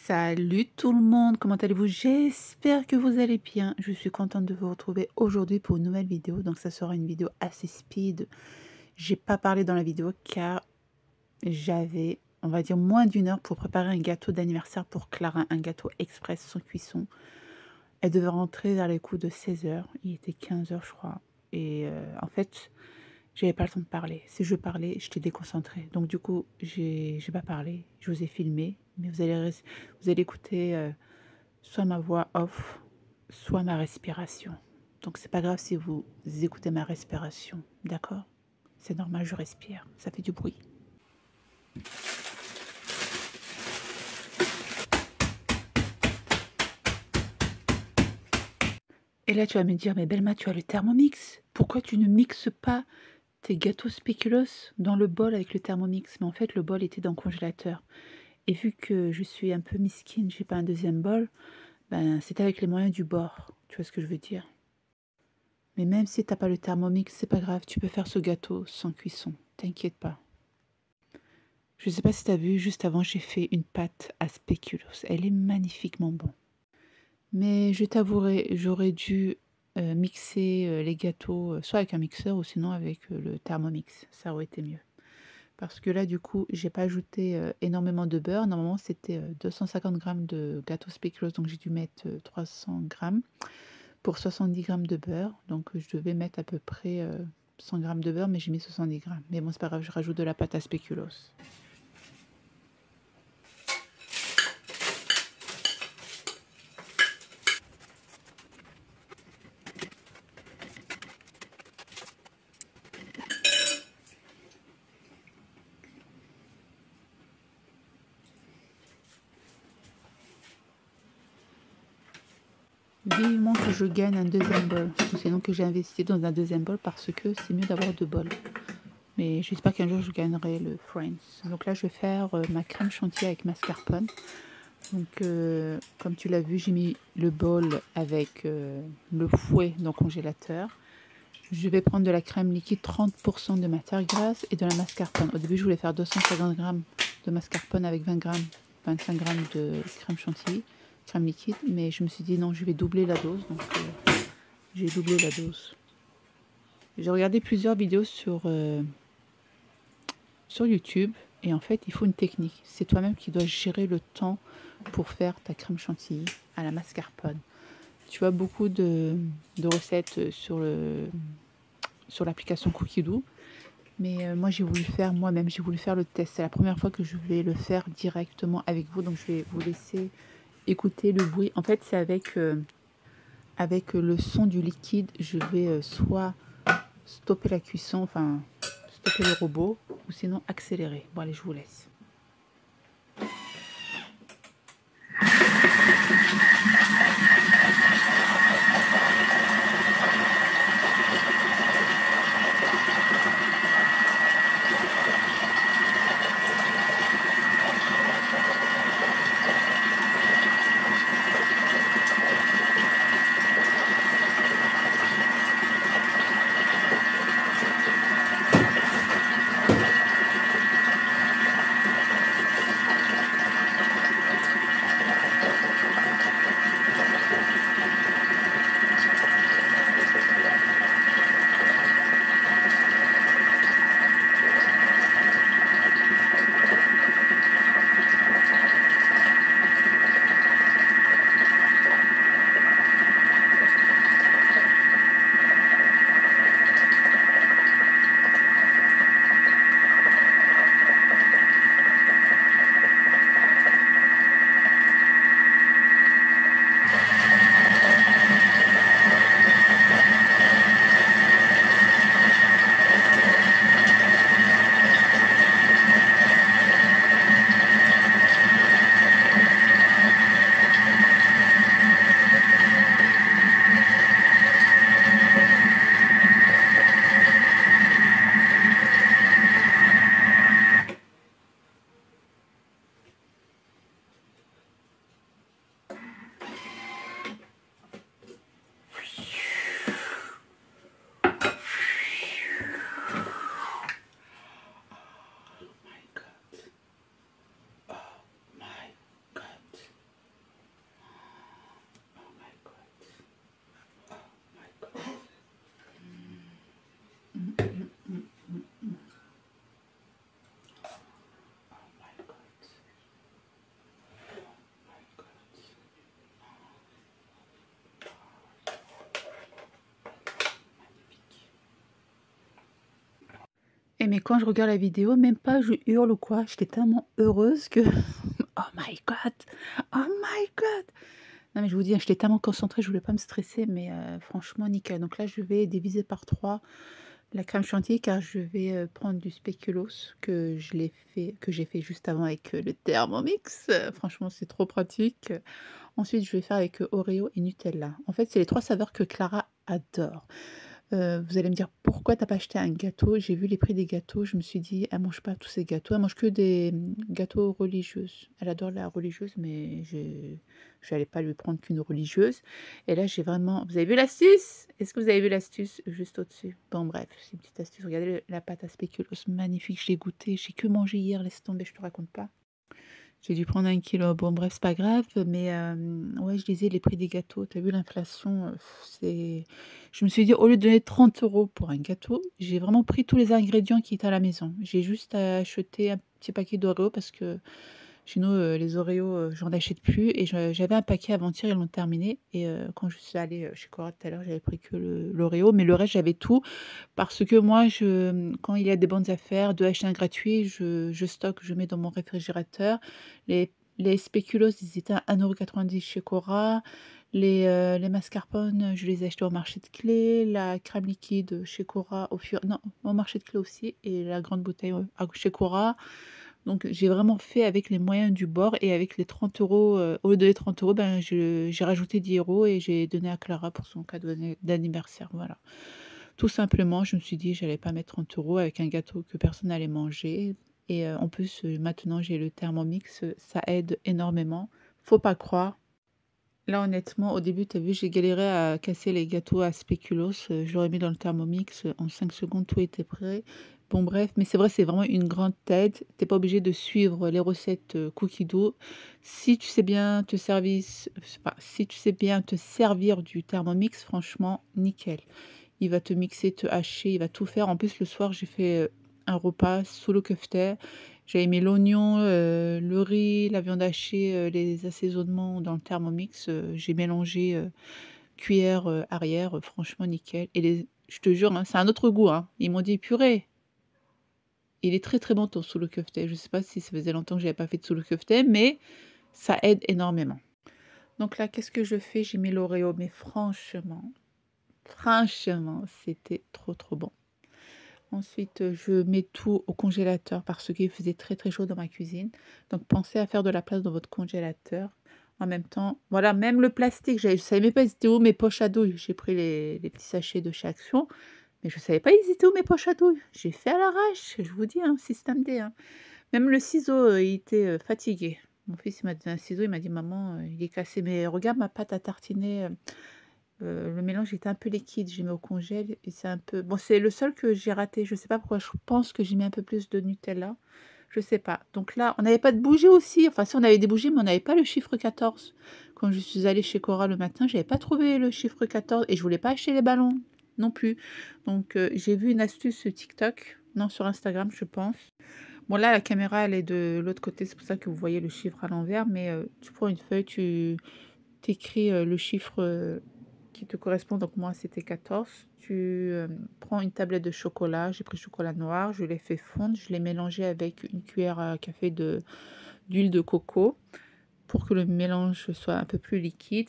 Salut tout le monde, comment allez-vous? J'espère que vous allez bien. Je suis contente de vous retrouver aujourd'hui pour une nouvelle vidéo. Donc ça sera une vidéo assez speed. J'ai pas parlé dans la vidéo car j'avais, on va dire, moins d'une heure pour préparer un gâteau d'anniversaire pour Clara, un gâteau express sans cuisson. Elle devait rentrer vers les coups de 16 h. Il était 15 h je crois. Et en fait, j'avais pas le temps de parler. Si je parlais, j'étais déconcentrée. Donc du coup, j'ai pas parlé. Je vous ai filmé, mais vous allez écouter soit ma voix off, soit ma respiration. Donc c'est pas grave si vous écoutez ma respiration, d'accord? C'est normal, je respire. Ça fait du bruit. Et là, tu vas me dire, mais Belma, tu as le Thermomix. Pourquoi tu ne mixes pas tes gâteaux spéculoos dans le bol avec le Thermomix? Mais en fait, le bol était dans le congélateur. Et vu que je suis un peu misquine, j'ai pas un deuxième bol, ben c'est avec les moyens du bord. Tu vois ce que je veux dire? Mais même si t'as pas le Thermomix, c'est pas grave, tu peux faire ce gâteau sans cuisson. T'inquiète pas. Je sais pas si t'as vu, juste avant, j'ai fait une pâte à spéculoos. Elle est magnifiquement bonne. Mais je t'avouerai, j'aurais dû mixer les gâteaux, soit avec un mixeur ou sinon avec le Thermomix. Ça aurait été mieux. Parce que là, du coup, j'ai pas ajouté énormément de beurre. Normalement, c'était 250 g de gâteau spéculoos, donc j'ai dû mettre 300 g pour 70 g de beurre. Donc je devais mettre à peu près 100 g de beurre, mais j'ai mis 70 g. Mais bon, c'est pas grave, je rajoute de la pâte à spéculoos. Vivement que je gagne un deuxième bol, sinon que j'ai investi dans un deuxième bol parce que c'est mieux d'avoir deux bols. Mais j'espère qu'un jour je gagnerai le Friends. Donc là je vais faire ma crème chantilly avec mascarpone. Donc comme tu l'as vu, j'ai mis le bol avec le fouet dans le congélateur. Je vais prendre de la crème liquide, 30% de matière grasse et de la mascarpone. Au début je voulais faire 250 g de mascarpone avec 20 g, 25 g de crème chantilly, crème liquide, mais je me suis dit non, je vais doubler la dose, donc j'ai doublé la dose. J'ai regardé plusieurs vidéos sur YouTube et en fait il faut une technique. C'est toi-même qui dois gérer le temps pour faire ta crème chantilly à la mascarpone. Tu as beaucoup de recettes sur l'application Cookidoo, mais moi j'ai voulu faire moi-même, j'ai voulu faire le test. C'est la première fois que je vais le faire directement avec vous, donc je vais vous laisser écouter le bruit. En fait c'est avec le son du liquide, je vais soit stopper la cuisson, enfin stopper le robot, ou sinon accélérer. Bon allez, je vous laisse. Et mais quand je regarde la vidéo, même pas je hurle ou quoi, j'étais tellement heureuse que oh my god! Oh my god! Non mais je vous dis, hein, j'étais tellement concentrée, je voulais pas me stresser, mais franchement nickel. Donc là, je vais diviser par 3 la crème chantilly car je vais, prendre du spéculoos que j'ai fait juste avant avec, le Thermomix. Franchement, c'est trop pratique. Ensuite, je vais faire avec, Oreo et Nutella. En fait, c'est les 3 saveurs que Clara adore. Vous allez me dire: «Pourquoi t'as pas acheté un gâteau?» J'ai vu les prix des gâteaux, je me suis dit: «Elle mange pas tous ces gâteaux, elle mange que des, gâteaux religieuses». Elle adore la religieuse, mais j'allais pas lui prendre qu'une religieuse et là, j'ai vraiment vous avez vu l'astuce? Est-ce que vous avez vu l'astuce? Juste au-dessus. Bon bref, c'est une petite astuce. Regardez la pâte à spéculoos magnifique, je l'ai goûtée, j'ai que mangé hier, laisse tomber, je te raconte pas. J'ai dû prendre 1 kilo. Bon bref, c'est pas grave, mais ouais, je disais les prix des gâteaux. Tu as vu l'inflation, c'est je me suis dit: «Au lieu de donner 30 € pour un gâteau», j'ai vraiment pris tous les ingrédients qui étaient à la maison. J'ai juste acheté un petit paquet d'Oreos parce que sinon, les Oreos, j'en achète plus et j'avais un paquet avant-hier, ils l'ont terminé et quand je suis allée, chez Cora tout à l'heure, j'avais pris que l'Oreo, mais le reste, j'avais tout parce que moi, quand il y a des bonnes affaires, 2 achètent un gratuit, je stocke, je mets dans mon réfrigérateur. Les spéculoos, ils étaient à 1,90 € chez Cora. Les mascarpone, je les ai achetés au marché de Clé. La crème liquide, chez Cora non, au marché de Clé aussi et la grande bouteille, chez Cora. Donc j'ai vraiment fait avec les moyens du bord et avec les 30 €, au lieu de les 30 €, ben, j'ai rajouté 10 € et j'ai donné à Clara pour son cadeau d'anniversaire, voilà. Tout simplement, je me suis dit: «J'allais pas mettre 30 € avec un gâteau que personne n'allait manger» et en plus, maintenant j'ai le Thermomix, ça aide énormément. Faut pas croire. Là, honnêtement, au début, tu as vu, j'ai galéré à casser les gâteaux à spéculoos, je l'aurais mis dans le Thermomix, en 5 secondes, tout était prêt. Bon bref, mais c'est vrai, c'est vraiment une grande aide. Tu es pas obligé de suivre les recettes, cookie dough. Si tu sais bien te service enfin, si tu sais bien te servir du Thermomix, franchement, nickel. Il va te mixer, te hacher, il va tout faire. En plus, le soir, j'ai fait, un repas sous le kefter. J'avais mis l'oignon, le riz, la viande hachée, les assaisonnements dans le Thermomix, j'ai mélangé, cuillère, arrière, franchement nickel et je te jure, hein, c'est un autre goût, hein. Ils m'ont dit: «Purée, il est très, très bon ton sous le kefter». Je sais pas si ça faisait longtemps que j'avais pas fait de sous le kefter, mais ça aide énormément. Donc là, qu'est-ce que je fais? J'ai mis l'Oreo, mais franchement, c'était trop, trop bon. Ensuite, je mets tout au congélateur parce qu'il faisait très, très chaud dans ma cuisine. Donc pensez à faire de la place dans votre congélateur. En même temps, voilà, même le plastique, je savais même pas ils étaient où mes poches à douille. J'ai pris les petits sachets de chez Action, mais je savais pas ils étaient où mes poches à douille. J'ai fait à l'arrache, je vous dis, hein, système D, hein. Même le ciseau, il était, fatigué. Mon fils, il m'a donné un ciseau, il m'a dit: «Maman, il est cassé, mais regarde ma pâte à tartiner, le mélange était un peu liquide, j'ai mis au congèle et c'est un peu bon, c'est le seul que j'ai raté, je sais pas pourquoi, je pense que j'ai mis un peu plus de Nutella, je sais pas. Donc là, on n'avait pas de bougies aussi, enfin si on avait des bougies, mais on n'avait pas le chiffre 14. Quand je suis allée chez Cora le matin, j'avais pas trouvé le chiffre 14 et je voulais pas acheter les ballons non plus. Donc j'ai vu une astuce sur TikTok, non sur Instagram je pense. Bon là, la caméra elle est de l'autre côté, c'est pour ça que vous voyez le chiffre à l'envers, mais tu prends une feuille, tu écris, le chiffre, qui te correspond, donc moi c'était 14. Tu, prends une tablette de chocolat, j'ai pris chocolat noir, je l'ai fait fondre, je l'ai mélangé avec une cuillère à café d'huile de coco pour que le mélange soit un peu plus liquide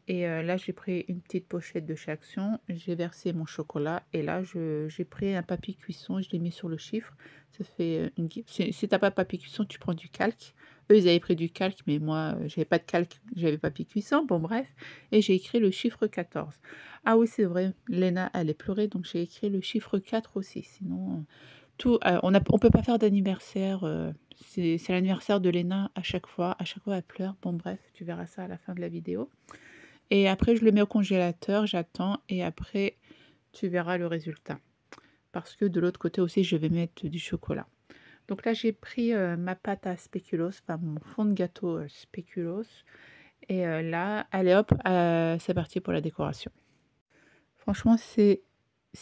et là j'ai pris une petite pochette de chez Action, j'ai versé mon chocolat et là j'ai pris un papier cuisson, je l'ai mis sur le chiffre. Ça fait, une gui si tu as pas de papier cuisson, tu prends du calque. Eux, ils avaient pris du calque, mais moi, j'avais pas de calque, j'avais papier cuisson, bon bref et j'ai écrit le chiffre 14. Ah oui, c'est vrai, Léna allait pleurer, donc j'ai écrit le chiffre 4 aussi, sinon, on peut pas faire d'anniversaire, c'est l'anniversaire de Léna à chaque fois elle pleure. Bon bref, tu verras ça à la fin de la vidéo et après je le mets au congélateur, j'attends et après tu verras le résultat. Parce que de l'autre côté aussi, je vais mettre du chocolat. Donc là, j'ai pris, ma pâte à spéculoos, enfin mon fond de gâteau, spéculoos et là, allez hop, c'est parti pour la décoration. Franchement, c'est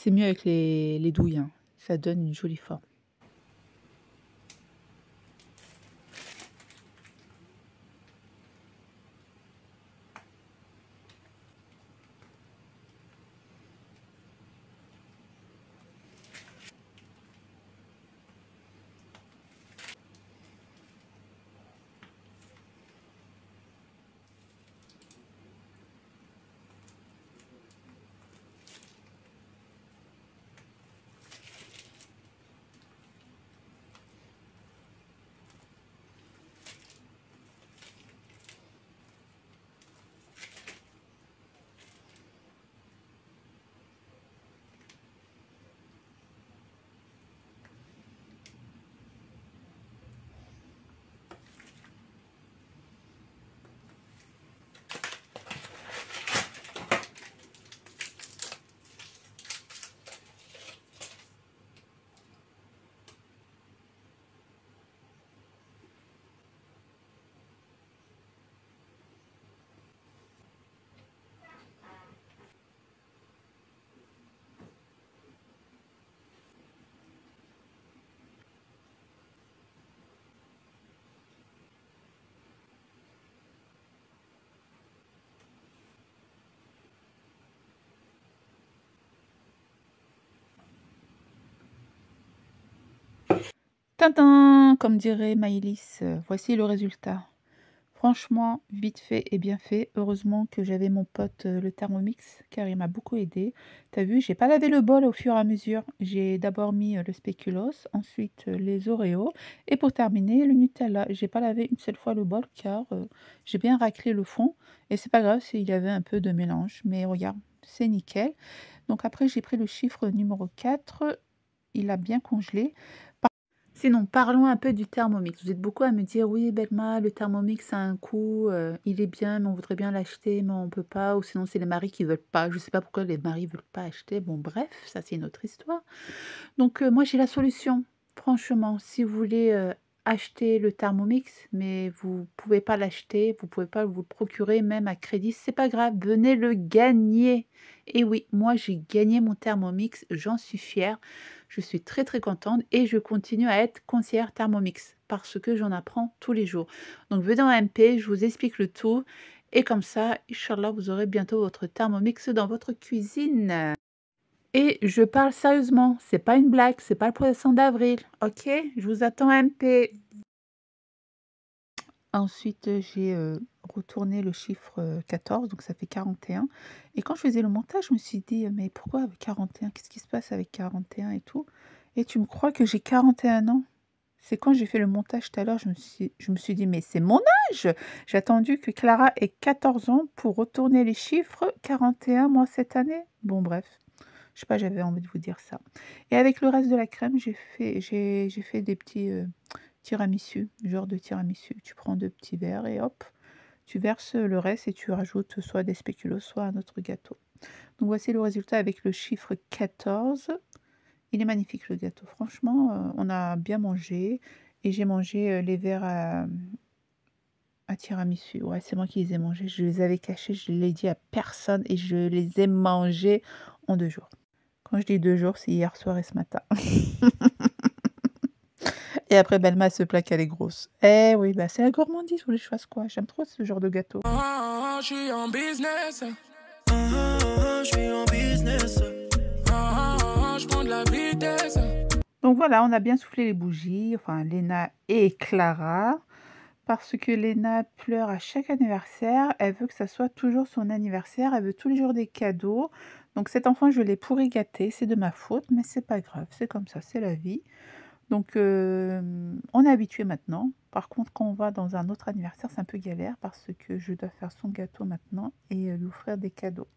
mieux avec les douilles, hein. Ça donne une jolie forme. Tintin, comme dirait Maïlis, voici le résultat. Franchement, vite fait et bien fait. Heureusement que j'avais mon pote, le Thermomix, car il m'a beaucoup aidé. T'as vu, j'ai pas lavé le bol au fur et à mesure. J'ai d'abord mis, le spéculoos, ensuite, les Oreos et pour terminer, le Nutella. J'ai pas lavé une seule fois le bol car, j'ai bien raclé le fond et c'est pas grave s'il y avait un peu de mélange, mais regarde, c'est nickel. Donc après, j'ai pris le chiffre numéro 4. Il a bien congelé. Sinon, parlons un peu du Thermomix. Vous êtes beaucoup à me dire: «Oui Belma, le Thermomix a un coût, il est bien, mais on voudrait bien l'acheter, mais on peut pas» ou sinon c'est les maris qui veulent pas. Je sais pas pourquoi les maris veulent pas acheter. Bon bref, ça c'est une autre histoire. Donc moi j'ai la solution. Franchement, si vous voulez, acheter le Thermomix, mais vous pouvez pas l'acheter, vous pouvez pas vous le procurer même à crédit, c'est pas grave, venez le gagner. Et oui, moi j'ai gagné mon Thermomix, j'en suis fière. Je suis très, très contente et je continue à être conseillère Thermomix parce que j'en apprends tous les jours. Donc venez en MP, je vous explique le tout et comme ça, inch'Allah, vous aurez bientôt votre Thermomix dans votre cuisine. Et je parle sérieusement, c'est pas une blague, c'est pas le poisson d'avril, OK? Je vous attends MP. Ensuite, j'ai, retourné le chiffre, 14, donc ça fait 41 et quand je faisais le montage, je me suis dit: «Mais pourquoi avec 41? Qu'est-ce qui se passe avec 41 et tout?» et tu me crois que j'ai 41 ans? C'est quand j'ai fait le montage tout à l'heure, je me suis dit: «Mais c'est mon âge!» J'ai attendu que Clara ait 14 ans pour retourner les chiffres, 41 moi cette année. Bon bref. Je sais pas, j'avais envie de vous dire ça et avec le reste de la crème, j'ai fait des petits, tiramisu, genre de tiramisu. Tu prends 2 petits verres et hop, tu verses le reste et tu rajoutes soit des spéculoos, soit un autre gâteau. Donc voici le résultat avec le chiffre 14. Il est magnifique le gâteau. Franchement, on a bien mangé et j'ai mangé, les verres à tiramisu. Ouais, c'est moi qui les ai mangés. Je les avais cachés, je ne l'ai dit à personne et je les ai mangés en 2 jours. Quand je dis 2 jours, c'est hier soir et ce matin. Et après, Belma elle se plaint qu'elle est grosse. Eh oui, bah, c'est la gourmandise, ou les choses quoi. J'aime trop ce genre de gâteau. Je suis en business. Je suis en business. Je prends de la vitesse. Donc voilà, on a bien soufflé les bougies, enfin Léna et Clara, parce que Léna pleure à chaque anniversaire. Elle veut que ça soit toujours son anniversaire. Elle veut tous les jours des cadeaux. Donc cet enfant, je l'ai pourri gâté. C'est de ma faute, mais c'est pas grave. C'est comme ça, c'est la vie. Donc on est habitué maintenant. Par contre, quand on va dans un autre anniversaire, c'est un peu galère parce que je dois faire son gâteau maintenant et lui offrir des cadeaux.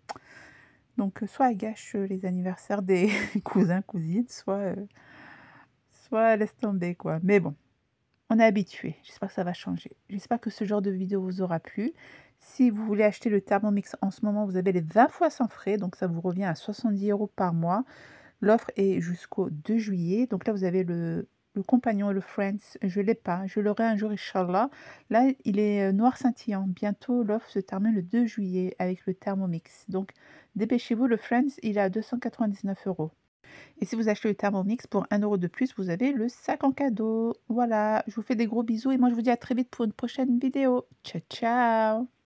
Donc soit elle gâche les anniversaires des cousins, cousines, soit elle laisse tomber quoi. Mais bon, on est habitué. J'espère que ça va changer. J'espère que ce genre de vidéo vous aura plu. Si vous voulez acheter le Thermomix en ce moment, vous avez les 20 fois sans frais. Donc ça vous revient à 70 € par mois. L'offre est jusqu'au 2 juillet. Donc là, vous avez le compagnon et le Friends. Je ne l'ai pas. Je l'aurai un jour, Inch'Allah. Là, il est noir scintillant. Bientôt, l'offre se termine le 2 juillet avec le Thermomix. Donc, dépêchez-vous. Le Friends, il est à 299 €. Et si vous achetez le Thermomix pour 1 € de plus, vous avez le sac en cadeau. Voilà, je vous fais des gros bisous et moi, je vous dis à très vite pour une prochaine vidéo. Ciao, ciao!